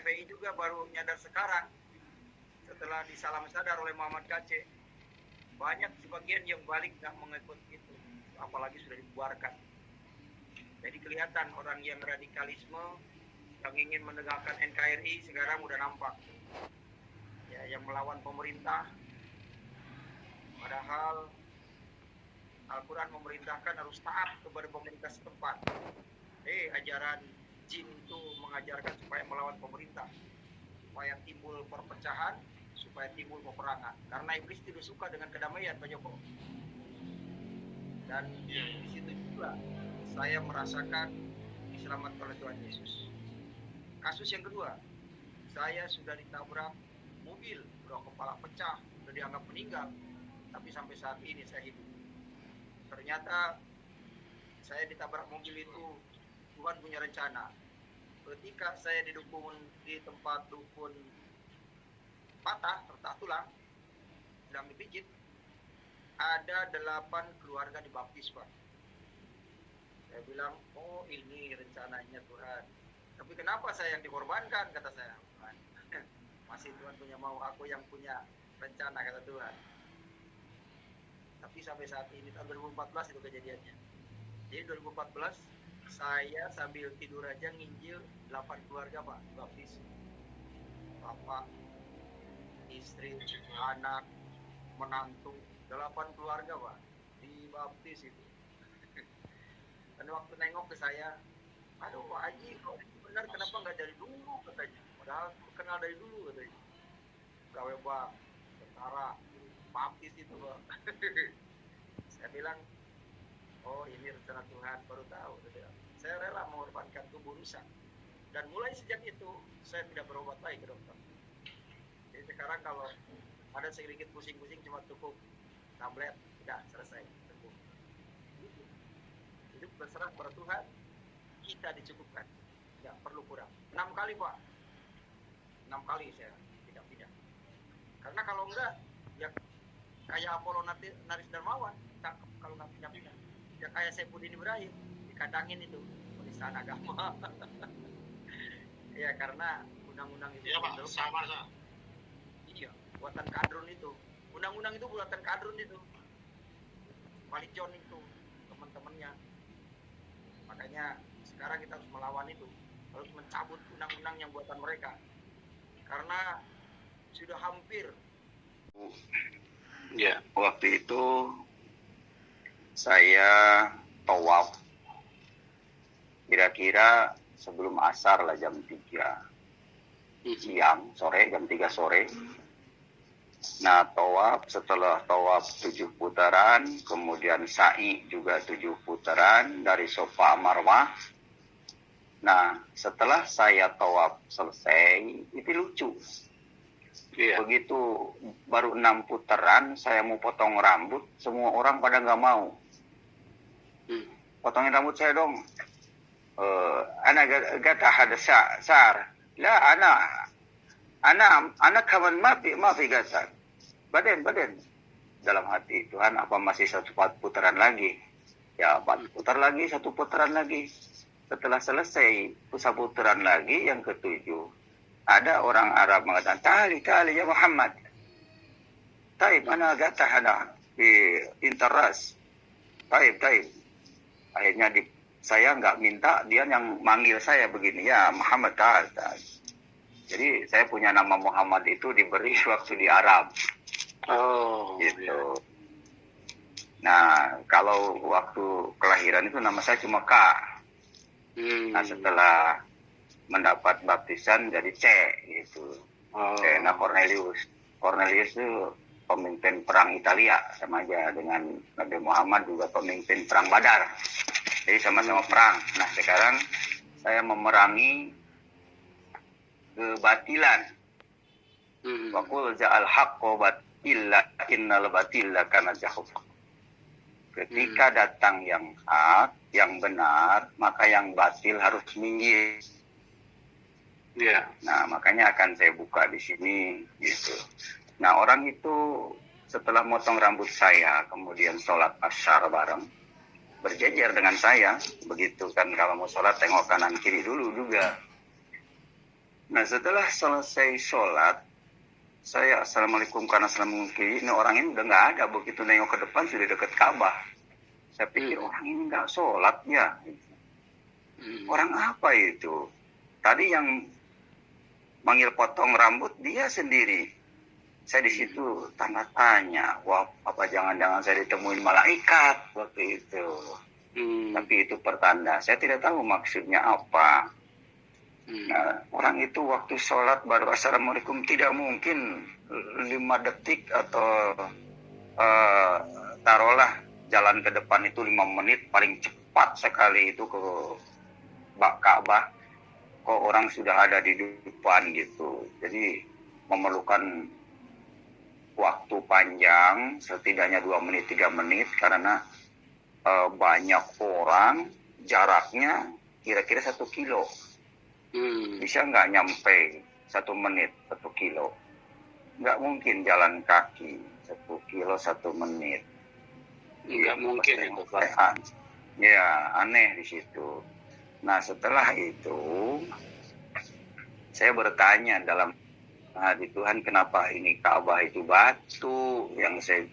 FPI juga baru nyadar sekarang setelah disalam sadar oleh Muhammad Kacé. Banyak sebagian yang balik nggak mengikut itu, apalagi sudah dibubarkan. Jadi kelihatan orang yang radikalisme, yang ingin menegakkan NKRI sekarang udah nampak. Ya, yang melawan pemerintah. Padahal Al-Quran memerintahkan harus taat kepada pemerintah setempat. Ajaran jin itu mengajarkan supaya melawan pemerintah, supaya timbul perpecahan, supaya timbul peperangan. Karena iblis tidak suka dengan kedamaian, Pak Joko. Dan di situ juga saya merasakan diselamatkan oleh Tuhan Yesus. Kasus yang kedua, saya sudah ditabrak mobil, udah kepala pecah, sudah dianggap meninggal, tapi sampai saat ini saya hidup. Ternyata saya ditabrak mobil itu Tuhan punya rencana. Ketika saya di tempat dukun patah tulang, sedang dipijit, ada 8 keluarga dibaptis, Pak. Saya bilang, oh ini rencananya Tuhan. Tapi kenapa saya yang dikorbankan, kata saya. Masih Tuhan punya mau, aku yang punya rencana, kata Tuhan. Tapi sampai saat ini, tahun 2014 itu kejadiannya. Jadi 2014, saya sambil tidur aja nginjil 8 keluarga, Pak, baptis. Bapak, istri, anak, menantu, 8 keluarga, Pak, dibaptis itu. Dan waktu nengok ke saya, aduh Pak Haji, kalau itu benar kenapa nggak dari dulu, katanya. Padahal kenal dari dulu, katanya. Gawe Pak, tentara, baptis itu, Pak. Saya bilang, oh ini rencana Tuhan, baru tahu. Saya rela mengorbankan tubuh rusak. Dan mulai sejak itu, saya tidak berobat lagi ke dokter. Jadi sekarang kalau ada sedikit pusing-pusing cuma cukup tablet, sudah selesai. Hidup berserah pada Tuhan, kita dicukupkan, tidak perlu kurang. 6 kali, Pak, 6 kali saya tidak pindah. Karena kalau enggak, ya kayak Apollo Naris Darmawan, kalau nggak pindah-pindah, ya kayak Saifuddin Ibrahim, dikadangin itu penistaan agama. Ya karena undang-undang itu. Iya Pak, sama. Iya, buatan kadrun itu. Undang-undang itu buatan kadrun itu. Palicon itu, teman-temannya. Makanya sekarang kita harus melawan itu, harus mencabut undang-undang yang buatan mereka. Karena sudah hampir. Ya, waktu itu saya tawaf kira-kira sebelum asar lah, jam 3 siang, sore, jam 3 sore. Nah, tawaf, setelah tawaf 7 putaran, kemudian sa'i juga 7 putaran dari Safa Marwah. Nah, setelah saya tawaf selesai, itu lucu. Yeah. Begitu baru 6 putaran, saya mau potong rambut, semua orang pada nggak mau. Potongin rambut saya dong. Anak gata ada sar. Lah anak kawan maaf gasar. Badan. Dalam hati, Tuhan apa masih 1 putaran lagi? Ya 4 putar lagi, 1 putaran lagi. Setelah selesai 1 putaran lagi, yang ke-7. Ada orang Arab mengatakan, tali ya Muhammad. Taib, ana gata hana di interas. Taib. Akhirnya saya nggak minta, dia yang manggil saya begini, ya Muhammad ta'al. Jadi saya punya nama Muhammad itu diberi waktu di Arab. Oh, gitu. Ya. Nah, kalau waktu kelahiran itu nama saya cuma K. Nah, setelah mendapat baptisan jadi C gitu. Nah, Cornelius itu pemimpin perang Italia, sama aja dengan Nabi Muhammad juga pemimpin perang Badar. Jadi sama-sama perang. Nah, sekarang saya memerangi kebatilan. Wa qul ja'al haqqo batila innal batila kana zahuq. Ketika datang yang hak, yang benar, maka yang batil harus minggir. Yeah. Nah, makanya akan saya buka di sini gitu. Nah, orang itu setelah motong rambut saya, kemudian sholat asyar bareng, berjejer dengan saya, begitu kan, kalau mau sholat tengok kanan kiri dulu juga. Nah, setelah selesai sholat, saya assalamualaikum karena assalamualaikum. Ini orang ini udah nggak ada. Begitu nengok ke depan sudah dekat Ka'bah. Saya pikir orang ini nggak sholat ya. Orang apa itu? Tadi yang manggil potong rambut dia sendiri. Saya di situ tanda tanya, wah apa jangan-jangan saya ditemuin malaikat waktu itu. Tapi itu pertanda. Saya tidak tahu maksudnya apa. Nah, orang itu waktu sholat baru assalamualaikum, tidak mungkin 5 detik atau taruhlah jalan ke depan itu 5 menit, paling cepat sekali itu ke Ka'bah. Kok orang sudah ada di depan gitu. Jadi memerlukan waktu panjang, setidaknya 2 menit, 3 menit, karena banyak orang, jaraknya kira-kira 1 kilo. Bisa nggak nyampe 1 menit 1 kilo? Nggak mungkin jalan kaki 1 kilo 1 menit. Nggak mungkin itu, Pak. Ya, aneh di situ. Nah, setelah itu saya bertanya dalam hati Tuhan, kenapa ini Ka'bah itu batu, yang saya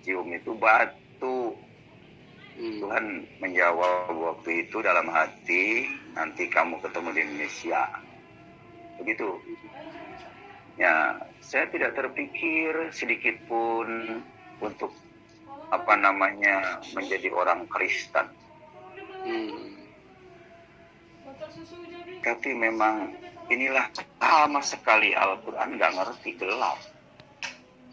cium itu batu. Tuhan menjawab waktu itu dalam hati, nanti kamu ketemu di Indonesia. Begitu. Ya, saya tidak terpikir sedikit pun untuk menjadi orang Kristen. Tapi memang inilah sama sekali Al-Quran nggak ngerti, gelap.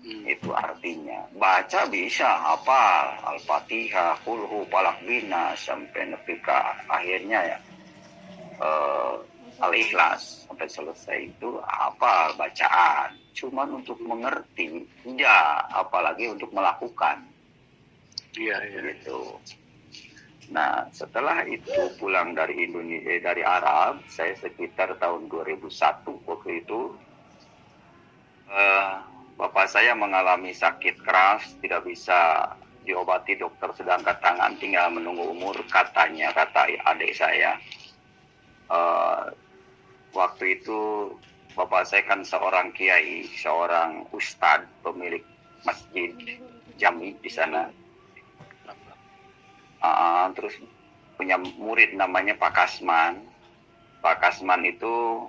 Itu artinya baca bisa, hafal Al-Fatihah, Qulhu, Falaq, Nas sampai ke akhirnya ya, Al-Ikhlas sampai selesai itu hafal bacaan. Cuman untuk mengerti tidak, apalagi untuk melakukan. Iya. Gitu. Nah, setelah itu pulang dari Indonesia, dari Arab, saya sekitar tahun 2001 waktu itu. Bapak saya mengalami sakit keras, tidak bisa diobati dokter, sedang angkat tangan, tinggal menunggu umur, kata adik saya. Waktu itu bapak saya kan seorang kiai, seorang ustadz, pemilik masjid jami di sana. Terus punya murid namanya Pak Kasman. Pak Kasman itu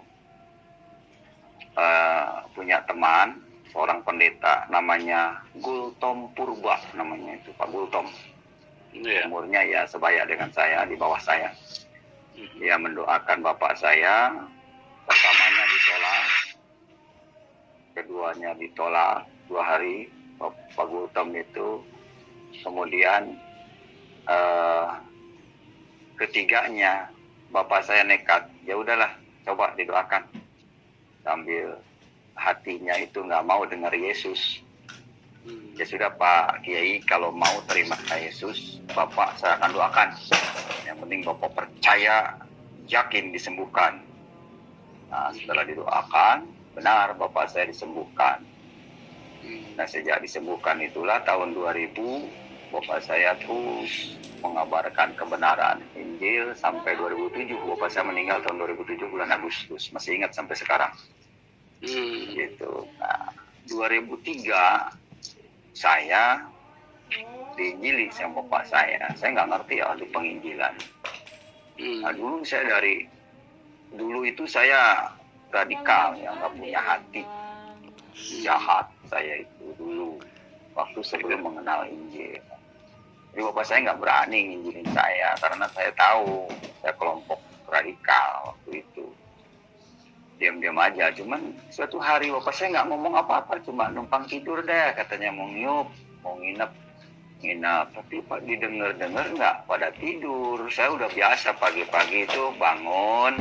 punya teman, seorang pendeta namanya Gultom Purba, namanya itu Pak Gultom. Umurnya ya sebaya dengan saya, di bawah saya. Dia mendoakan bapak saya, pertamanya ditolak, keduanya ditolak 2 hari, Pak Gultom itu. Kemudian ketiganya bapak saya nekat, ya udahlah coba didoakan, sambil hatinya itu nggak mau dengar Yesus. Ya sudah Pak Kiai, kalau mau terima Yesus, bapak saya akan doakan, yang penting bapak percaya, yakin disembuhkan. Nah, setelah didoakan, benar bapak saya disembuhkan. Nah, sejak disembuhkan itulah tahun 2000 bapak saya terus mengabarkan kebenaran Injil sampai 2007. Bapak saya meninggal tahun 2007 bulan Agustus. Masih ingat sampai sekarang. Gitu. Nah, 2003 saya diinjili sama bapak saya. Saya nggak ngerti ya di penginjilan. Nah, dulu itu saya radikal, ya, nggak punya hati, jahat saya itu dulu waktu sebelum mengenal Injil. Jadi bapak saya nggak berani nginjilin saya karena saya tahu saya kelompok radikal waktu itu. Diam-diam aja. Cuman suatu hari bapak saya nggak ngomong apa-apa, cuma numpang tidur deh, katanya mau nginep, nginap. Tapi Pak didengar nggak pada tidur. Saya udah biasa pagi-pagi itu bangun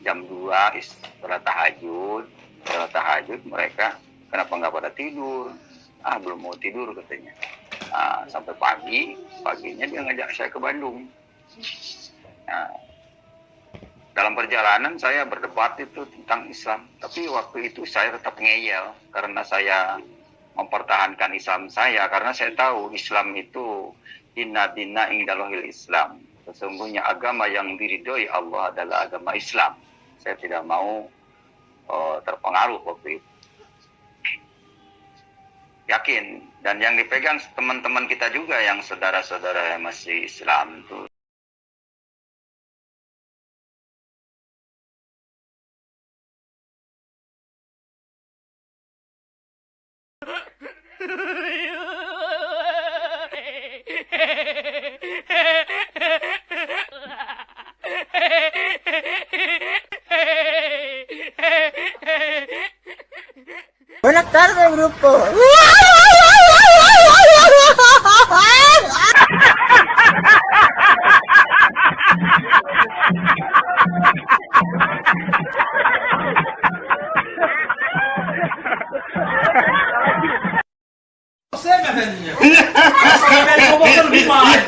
jam 2 setelah tahajud. Setelah tahajud mereka kenapa nggak pada tidur? Belum mau tidur katanya. Sampai paginya dia ngajak saya ke Bandung. Nah, dalam perjalanan saya berdebat itu tentang Islam, tapi waktu itu saya tetap ngeyel karena saya mempertahankan Islam saya, karena saya tahu Islam itu inna dina indallahil Islam. Sesungguhnya agama yang diridhoi Allah adalah agama Islam. Saya tidak mau terpengaruh waktu itu. Yakin. Dan yang dipegang teman-teman kita juga yang saudara-saudara yang masih Islam tuh. Buenas tardes, grupo. Você, minha velhinha. Essa velhinha eu vou botando demais.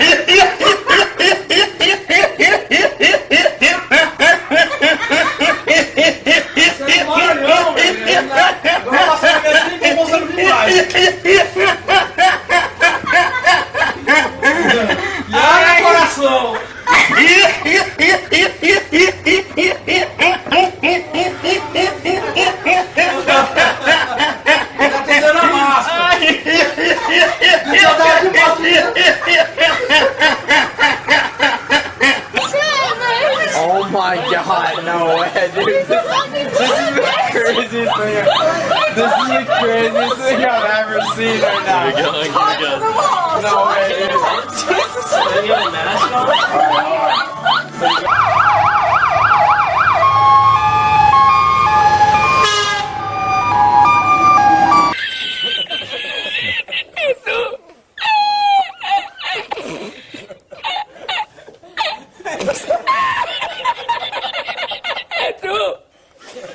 Você não mora não, velhinha. Agora passa a velhinha eu vou botando demais. E ai, coração.